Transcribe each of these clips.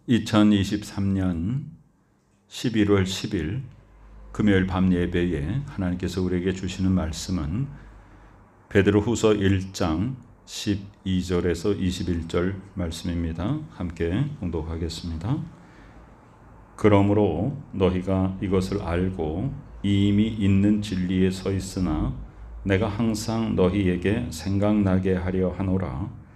2023년 11월 10일 금요일 밤 예배에 하나님께서 우리에게 주시는 말씀은 베드로후서 1장 12절에서 21절 말씀입니다. 함께 봉독하겠습니다. 그러므로 너희가 이것을 알고 이미 있는 진리에 서 있으나 내가 항상 너희에게 생각나게 하려 하노라.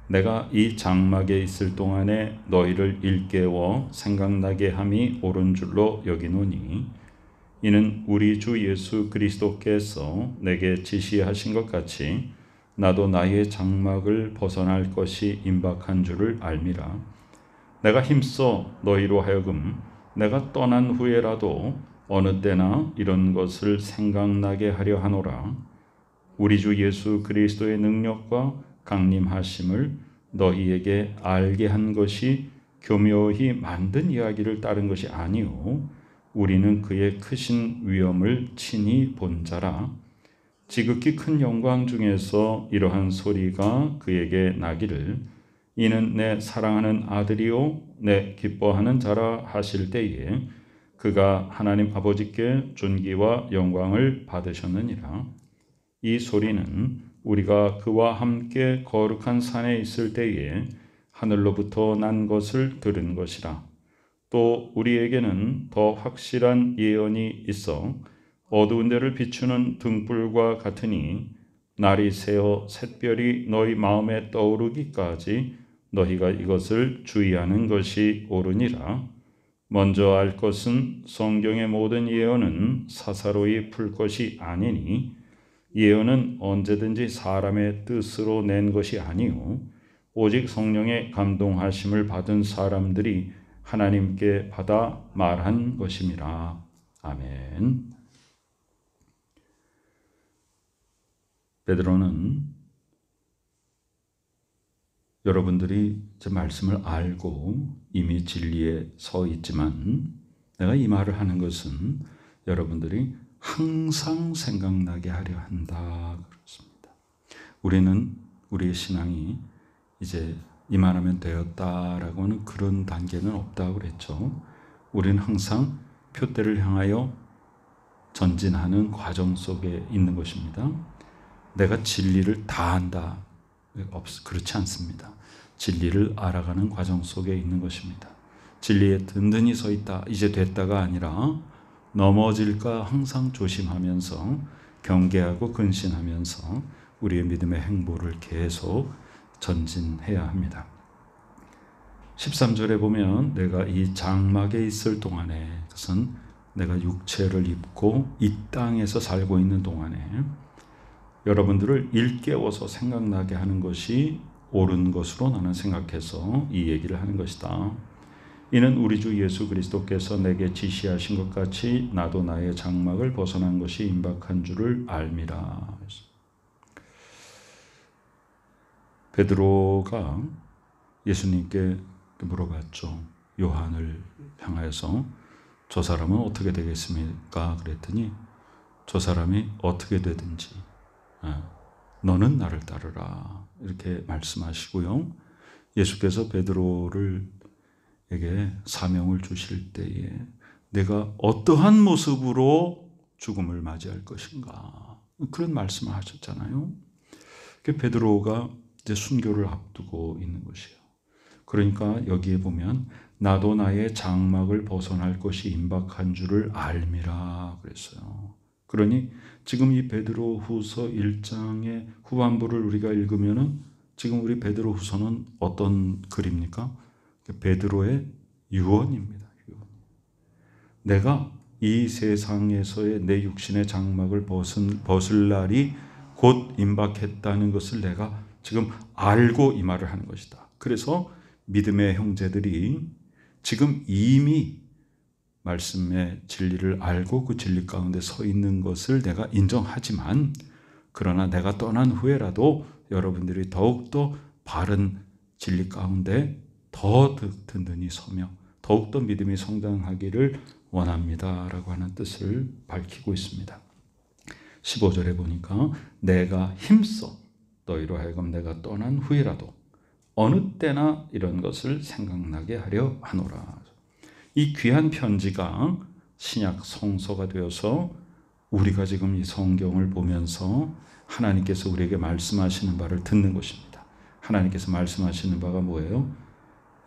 내가 이 장막에 있을 동안에 너희를 일깨워 생각나게 함이 옳은 줄로 여기노니 이는 우리 주 예수 그리스도께서 내게 지시하신 것 같이 나도 나의 장막을 벗어날 것이 임박한 줄을 알미라. 내가 힘써 너희로 하여금 내가 떠난 후에라도 어느 때나 이런 것을 생각나게 하려 하노라. 우리 주 예수 그리스도의 능력과 강림하심을 너희에게 알게 한 것이 교묘히 만든 이야기를 따른 것이 아니오. 우리는 그의 크신 위엄을 친히 본 자라. 지극히 큰 영광 중에서 이러한 소리가 그에게 나기를 이는 내 사랑하는 아들이요 내 기뻐하는 자라 하실 때에 그가 하나님 아버지께 존귀와 영광을 받으셨느니라. 이 소리는 우리가 그와 함께 거룩한 산에 있을 때에 하늘로부터 난 것을 들은 것이라. 또 우리에게는 더 확실한 예언이 있어 어두운 데를 비추는 등불과 같으니 날이 새어 샛별이 너희 마음에 떠오르기까지 너희가 이것을 주의하는 것이 옳으니라. 먼저 알 것은 성경의 모든 예언은 사사로이 풀 것이 아니니 예언은 언제든지 사람의 뜻으로 낸 것이 아니오 오직 성령의 감동하심을 받은 사람들이 하나님께 받아 말한 것임이라. 아멘. 베드로는 여러분들이 제 말씀을 알고 이미 진리에 서 있지만 내가 이 말을 하는 것은 여러분들이 항상 생각나게 하려 한다. 그렇습니다. 우리는 우리의 신앙이 이제 이만하면 되었다라고 하는 그런 단계는 없다고 그랬죠. 우리는 항상 표대를 향하여 전진하는 과정 속에 있는 것입니다. 내가 진리를 다 안다. 그렇지 않습니다. 진리를 알아가는 과정 속에 있는 것입니다. 진리에 든든히 서 있다. 이제 됐다가 아니라 넘어질까 항상 조심하면서 경계하고 근신하면서 우리의 믿음의 행보를 계속 전진해야 합니다. 13절에 보면 내가 이 장막에 있을 동안에 그것은 내가 육체를 입고 이 땅에서 살고 있는 동안에 여러분들을 일깨워서 생각나게 하는 것이 옳은 것으로 나는 생각해서 이 얘기를 하는 것이다. 이는 우리 주 예수 그리스도께서 내게 지시하신 것 같이 나도 나의 장막을 벗어난 것이 임박한 줄을 알미라. 베드로가 예수님께 물어봤죠. 요한을 향하여서 저 사람은 어떻게 되겠습니까? 그랬더니 저 사람이 어떻게 되든지 너는 나를 따르라 이렇게 말씀하시고요. 예수께서 베드로에게 사명을 주실 때에 내가 어떠한 모습으로 죽음을 맞이할 것인가 그런 말씀을 하셨잖아요. 베드로가 이제 순교를 앞두고 있는 것이에요. 그러니까 여기에 보면 나도 나의 장막을 벗어날 것이 임박한 줄을 알미라 그랬어요. 그러니 지금 이 베드로후서 1장의 후반부를 우리가 읽으면은 지금 우리 베드로후서는 어떤 글입니까? 베드로의 유언입니다. 유언. 내가 이 세상에서의 내 육신의 장막을 벗을 날이 곧 임박했다는 것을 내가 지금 알고 이 말을 하는 것이다. 그래서 믿음의 형제들이 지금 이미 말씀의 진리를 알고 그 진리 가운데 서 있는 것을 내가 인정하지만 그러나 내가 떠난 후에라도 여러분들이 더욱더 바른 진리 가운데 더 든든히 서며 더욱더 믿음이 성장하기를 원합니다라고 하는 뜻을 밝히고 있습니다. 15절에 보니까 내가 힘써 너희로 하여금 내가 떠난 후에라도 어느 때나 이런 것을 생각나게 하려 하노라. 이 귀한 편지가 신약 성서가 되어서 우리가 지금 이 성경을 보면서 하나님께서 우리에게 말씀하시는 바를 듣는 것입니다. 하나님께서 말씀하시는 바가 뭐예요?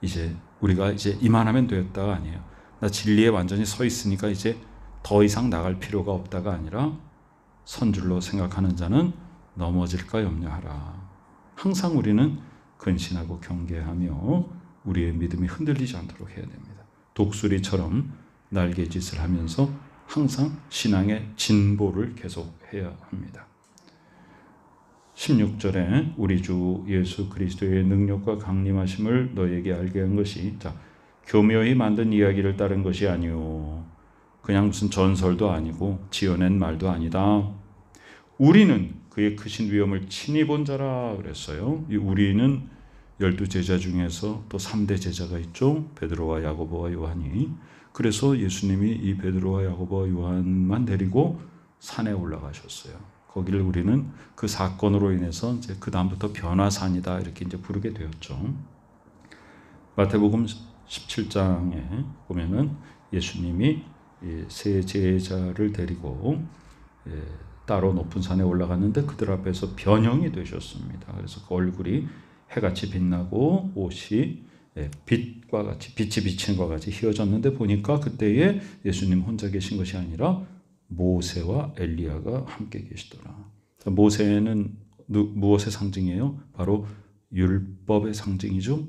이제 우리가 이제 이만하면 되었다가 아니에요. 나 진리에 완전히 서 있으니까 이제 더 이상 나갈 필요가 없다가 아니라 선줄로 생각하는 자는 넘어질까 염려하라. 항상 우리는 근신하고 경계하며 우리의 믿음이 흔들리지 않도록 해야 됩니다. 독수리처럼 날개짓을 하면서 항상 신앙의 진보를 계속해야 합니다. 16절에 우리 주 예수 그리스도의 능력과 강림하심을 너에게 알게 한 것이 교묘히 만든 이야기를 따른 것이 아니오. 그냥 무슨 전설도 아니고 지어낸 말도 아니다. 우리는 그의 크신 위엄을 친히 본 자라 그랬어요. 이 우리는 12제자 중에서 또 3대 제자가 있죠. 베드로와 야고보와 요한이. 그래서 예수님이 이 베드로와 야고보와 요한만 데리고 산에 올라가셨어요. 거기를 우리는 그 사건으로 인해서 이제 그 다음부터 변화산이다 이렇게 이제 부르게 되었죠. 마태복음 17장에 보면은 예수님이 세 제자를 데리고 따로 높은 산에 올라갔는데 그들 앞에서 변형이 되셨습니다. 그래서 그 얼굴이 해같이 빛나고 옷이 빛과 같이 빛이 비치는 것과 같이 휘어졌는데 보니까 그때에 예수님 혼자 계신 것이 아니라 모세와 엘리야가 함께 계시더라. 모세는 무엇의 상징이에요? 바로 율법의 상징이죠.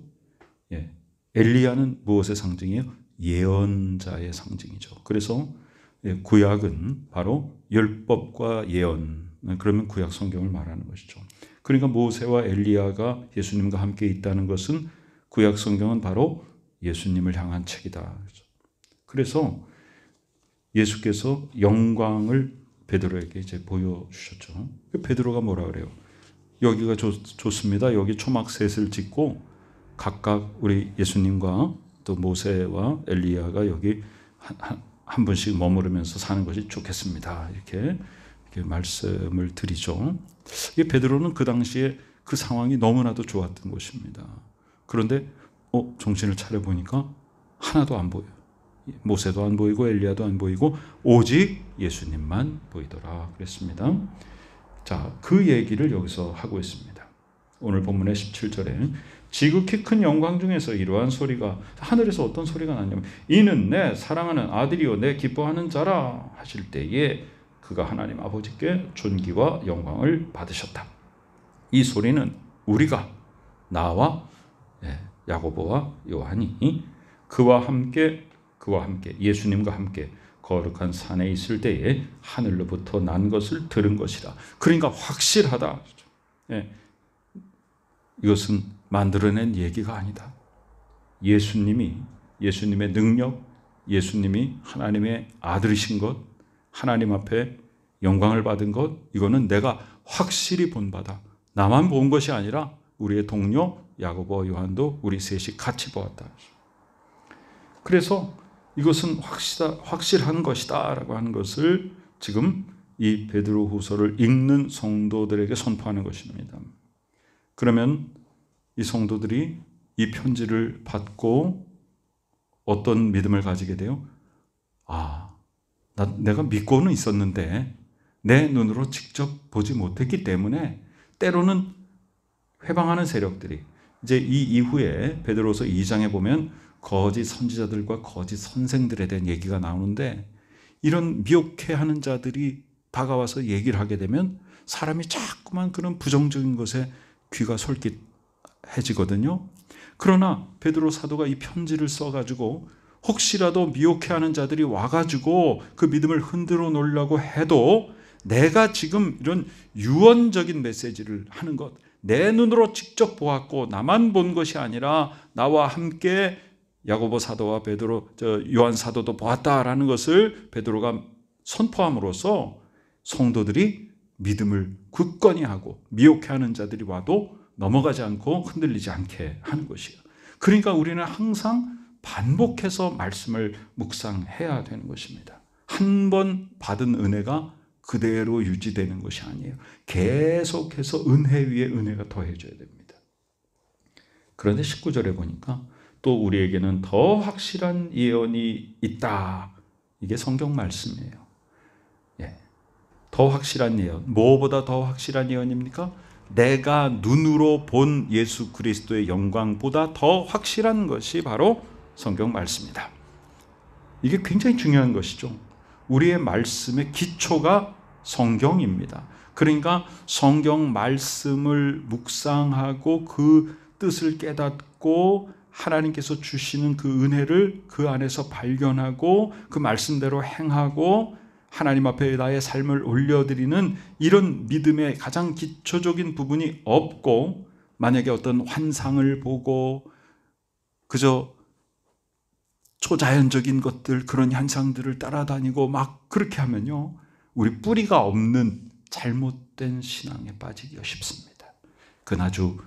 엘리야는 무엇의 상징이에요? 예언자의 상징이죠. 그래서 구약은 바로 율법과 예언, 그러면 구약 성경을 말하는 것이죠. 그러니까 모세와 엘리야가 예수님과 함께 있다는 것은 구약 성경은 바로 예수님을 향한 책이다. 그래서 예수께서 영광을 베드로에게 이제 보여주셨죠. 베드로가 뭐라 그래요? 여기가 좋습니다. 여기 초막셋을 짓고 각각 우리 예수님과 또 모세와 엘리야가 여기 한 분씩 머무르면서 사는 것이 좋겠습니다. 이렇게 말씀을 드리죠. 이 베드로는 그 당시에 그 상황이 너무나도 좋았던 것입니다. 그런데 정신을 차려보니까 하나도 안 보여요. 모세도 안 보이고 엘리야도 안 보이고 오직 예수님만 보이더라 그랬습니다. 자, 그 얘기를 여기서 하고 있습니다. 오늘 본문의 17절에 지극히 큰 영광 중에서 이러한 소리가, 하늘에서 어떤 소리가 났냐면 이는 내 사랑하는 아들이요 내 기뻐하는 자라 하실 때에 그가 하나님 아버지께 존귀와 영광을 받으셨다. 이 소리는 우리가, 나와 야고보와 요한이 그와 함께 예수님과 함께 거룩한 산에 있을 때에 하늘로부터 난 것을 들은 것이라. 그러니까 확실하다. 이것은 만들어낸 얘기가 아니다. 예수님의 능력, 예수님이 하나님의 아들이신 것, 하나님 앞에 영광을 받은 것, 이거는 내가 확실히 본 바다. 나만 본 것이 아니라 우리의 동료 야고보와 요한도 우리 셋이 같이 보았다. 그래서 이것은 확실한 것이다 라고 하는 것을 지금 이 베드로후서를 읽는 성도들에게 선포하는 것입니다. 그러면 이 성도들이 이 편지를 받고 어떤 믿음을 가지게 돼요? 내가 믿고는 있었는데 내 눈으로 직접 보지 못했기 때문에 때로는 회방하는 세력들이, 이제 이 이후에 베드로서 2장에 보면 거짓 선지자들과 거짓 선생들에 대한 얘기가 나오는데, 이런 미혹해하는 자들이 다가와서 얘기를 하게 되면 사람이 자꾸만 그런 부정적인 것에 귀가 솔깃해지거든요. 그러나 베드로 사도가 이 편지를 써가지고 혹시라도 미혹해하는 자들이 와가지고 그 믿음을 흔들어 놓으려고 해도 내가 지금 이런 유언적인 메시지를 하는 것, 내 눈으로 직접 보았고 나만 본 것이 아니라 나와 함께 야고보 사도와 요한 사도도 보았다라는 것을 베드로가 선포함으로써 성도들이 믿음을 굳건히 하고 미혹해하는 자들이 와도 넘어가지 않고 흔들리지 않게 하는 것이에요. 그러니까 우리는 항상 반복해서 말씀을 묵상해야 되는 것입니다. 한 번 받은 은혜가 그대로 유지되는 것이 아니에요. 계속해서 은혜 위에 은혜가 더해져야 됩니다. 그런데 19절에 보니까 또 우리에게는 더 확실한 예언이 있다. 이게 성경 말씀이에요. 예. 더 확실한 예언. 무엇보다 더 확실한 예언입니까? 내가 눈으로 본 예수 그리스도의 영광보다 더 확실한 것이 바로 성경 말씀이다. 이게 굉장히 중요한 것이죠. 우리의 말씀의 기초가 성경입니다. 그러니까 성경 말씀을 묵상하고 그 뜻을 깨닫고 하나님께서 주시는 그 은혜를 그 안에서 발견하고 그 말씀대로 행하고 하나님 앞에 나의 삶을 올려드리는 이런 믿음의 가장 기초적인 부분이 없고, 만약에 어떤 환상을 보고 그저 초자연적인 것들, 그런 현상들을 따라다니고 막 그렇게 하면요, 우리 뿌리가 없는 잘못된 신앙에 빠지기가 쉽습니다. 그건 아주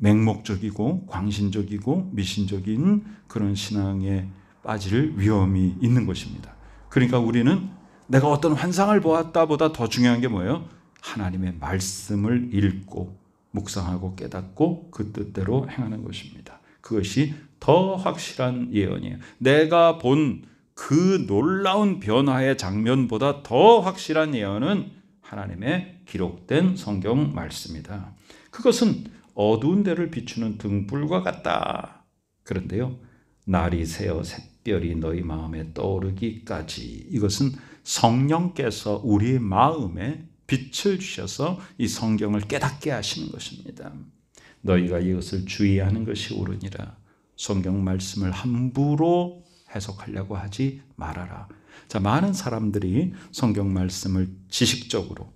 맹목적이고 광신적이고 미신적인 그런 신앙에 빠질 위험이 있는 것입니다. 그러니까 우리는 내가 어떤 환상을 보았다 보다 더 중요한 게 뭐예요? 하나님의 말씀을 읽고 묵상하고 깨닫고 그 뜻대로 행하는 것입니다. 그것이 더 확실한 예언이에요. 내가 본 그 놀라운 변화의 장면보다 더 확실한 예언은 하나님의 기록된 성경 말씀이다. 그것은 어두운 데를 비추는 등불과 같다. 그런데요, 날이 새어 샛별이 너희 마음에 떠오르기까지, 이것은 성령께서 우리의 마음에 빛을 주셔서 이 성경을 깨닫게 하시는 것입니다. 너희가 이것을 주의하는 것이 옳으니라. 성경 말씀을 함부로 해석하려고 하지 말아라. 자, 많은 사람들이 성경 말씀을 지식적으로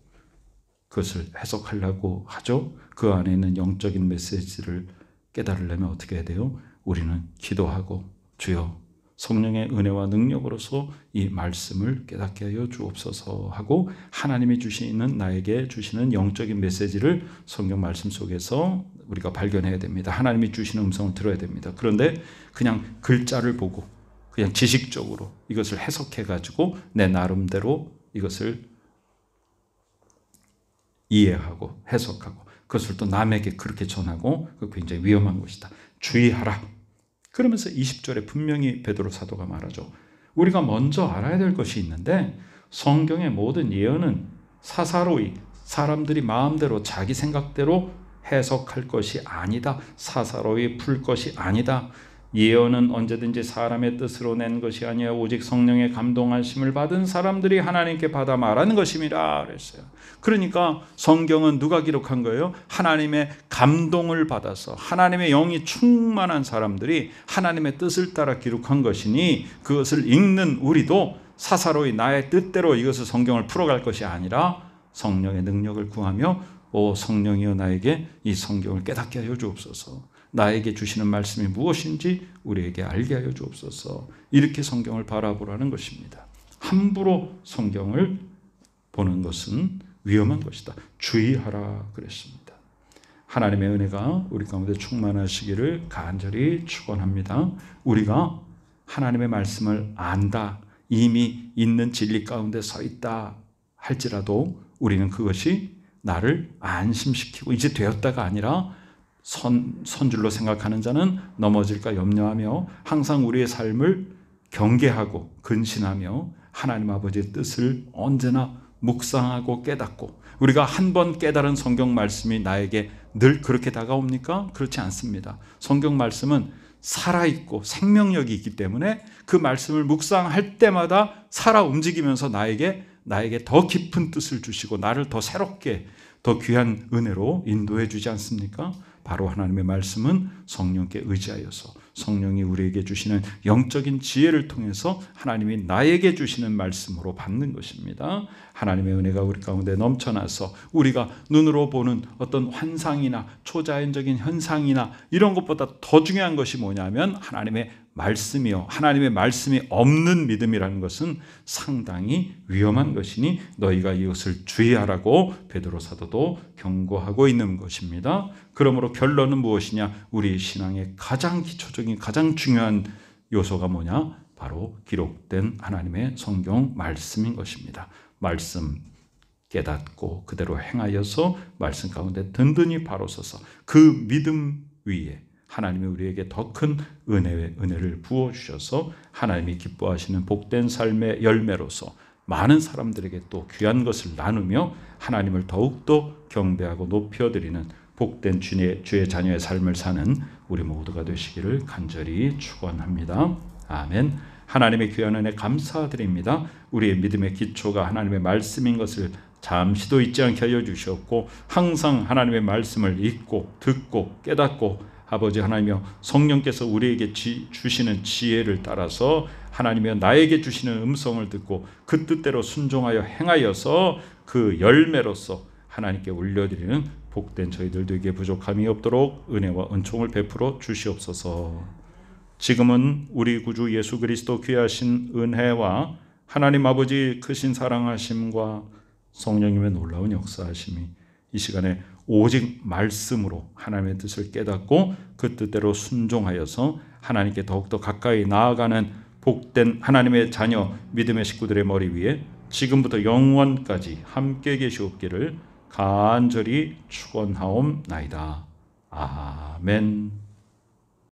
그것을 해석하려고 하죠. 그 안에 있는 영적인 메시지를 깨달으려면 어떻게 해야 돼요? 우리는 기도하고 주여 성령의 은혜와 능력으로서 이 말씀을 깨닫게 하여 주옵소서 하고, 하나님이 주시는, 나에게 주시는 영적인 메시지를 성경 말씀 속에서 우리가 발견해야 됩니다. 하나님이 주시는 음성을 들어야 됩니다. 그런데 그냥 글자를 보고 그냥 지식적으로 이것을 해석해 가지고 내 나름대로 이것을 이해하고 해석하고 그것을 또 남에게 그렇게 전하고, 그거 굉장히 위험한 것이다. 주의하라. 그러면서 20절에 분명히 베드로 사도가 말하죠. 우리가 먼저 알아야 될 것이 있는데, 성경의 모든 예언은 사사로이 사람들이 마음대로 자기 생각대로 해석할 것이 아니다. 사사로이 풀 것이 아니다. 예언은 언제든지 사람의 뜻으로 낸 것이 아니라 오직 성령의 감동하심을 받은 사람들이 하나님께 받아 말하는 것임이라 그랬어요. 그러니까 성경은 누가 기록한 거예요? 하나님의 감동을 받아서 하나님의 영이 충만한 사람들이 하나님의 뜻을 따라 기록한 것이니, 그것을 읽는 우리도 사사로이 나의 뜻대로 이것을 성경을 풀어갈 것이 아니라 성령의 능력을 구하며 오 성령이여 나에게 이 성경을 깨닫게 하여 주옵소서, 나에게 주시는 말씀이 무엇인지 우리에게 알게 하여 주옵소서, 이렇게 성경을 바라보라는 것입니다. 함부로 성경을 보는 것은 위험한 것이다. 주의하라 그랬습니다. 하나님의 은혜가 우리 가운데 충만하시기를 간절히 축원합니다. 우리가 하나님의 말씀을 안다, 이미 있는 진리 가운데 서 있다 할지라도 우리는 그것이 나를 안심시키고 이제 되었다가 아니라 선줄로 생각하는 자는 넘어질까 염려하며 항상 우리의 삶을 경계하고 근신하며 하나님 아버지의 뜻을 언제나 묵상하고 깨닫고, 우리가 한 번 깨달은 성경 말씀이 나에게 늘 그렇게 다가옵니까? 그렇지 않습니다. 성경 말씀은 살아있고 생명력이 있기 때문에 그 말씀을 묵상할 때마다 살아 움직이면서 나에게 더 깊은 뜻을 주시고 나를 더 새롭게 더 귀한 은혜로 인도해 주지 않습니까? 바로 하나님의 말씀은 성령께 의지하여서 성령이 우리에게 주시는 영적인 지혜를 통해서 하나님이 나에게 주시는 말씀으로 받는 것입니다. 하나님의 은혜가 우리 가운데 넘쳐나서 우리가 눈으로 보는 어떤 환상이나 초자연적인 현상이나 이런 것보다 더 중요한 것이 뭐냐면 하나님의 말씀이요, 하나님의 말씀이 없는 믿음이라는 것은 상당히 위험한 것이니 너희가 이것을 주의하라고 베드로 사도도 경고하고 있는 것입니다. 그러므로 결론은 무엇이냐? 우리 신앙의 가장 기초적인 가장 중요한 요소가 뭐냐? 바로 기록된 하나님의 성경 말씀인 것입니다. 말씀 깨닫고 그대로 행하여서 말씀 가운데 든든히 바로 서서 그 믿음 위에 하나님이 우리에게 더 큰 은혜를 부어주셔서 하나님이 기뻐하시는 복된 삶의 열매로서 많은 사람들에게 또 귀한 것을 나누며 하나님을 더욱더 경배하고 높여드리는 복된 주의 자녀의 삶을 사는 우리 모두가 되시기를 간절히 축원합니다. 아멘. 하나님의 귀한 은혜 감사드립니다. 우리의 믿음의 기초가 하나님의 말씀인 것을 잠시도 잊지 않게 하여 주셨고 항상 하나님의 말씀을 읽고 듣고 깨닫고 아버지 하나님이여 성령께서 우리에게 주시는 지혜를 따라서 하나님이여 나에게 주시는 음성을 듣고 그 뜻대로 순종하여 행하여서 그 열매로서 하나님께 올려드리는 복된 저희들 되게 부족함이 없도록 은혜와 은총을 베풀어 주시옵소서. 지금은 우리 구주 예수 그리스도 귀하신 은혜와 하나님 아버지 크신 사랑하심과 성령님의 놀라운 역사하심이 이 시간에 오직 말씀으로 하나님의 뜻을 깨닫고 그 뜻대로 순종하여서 하나님께 더욱더 가까이 나아가는 복된 하나님의 자녀 믿음의 식구들의 머리 위에 지금부터 영원까지 함께 계시옵기를 간절히 축원하옵나이다. 아멘.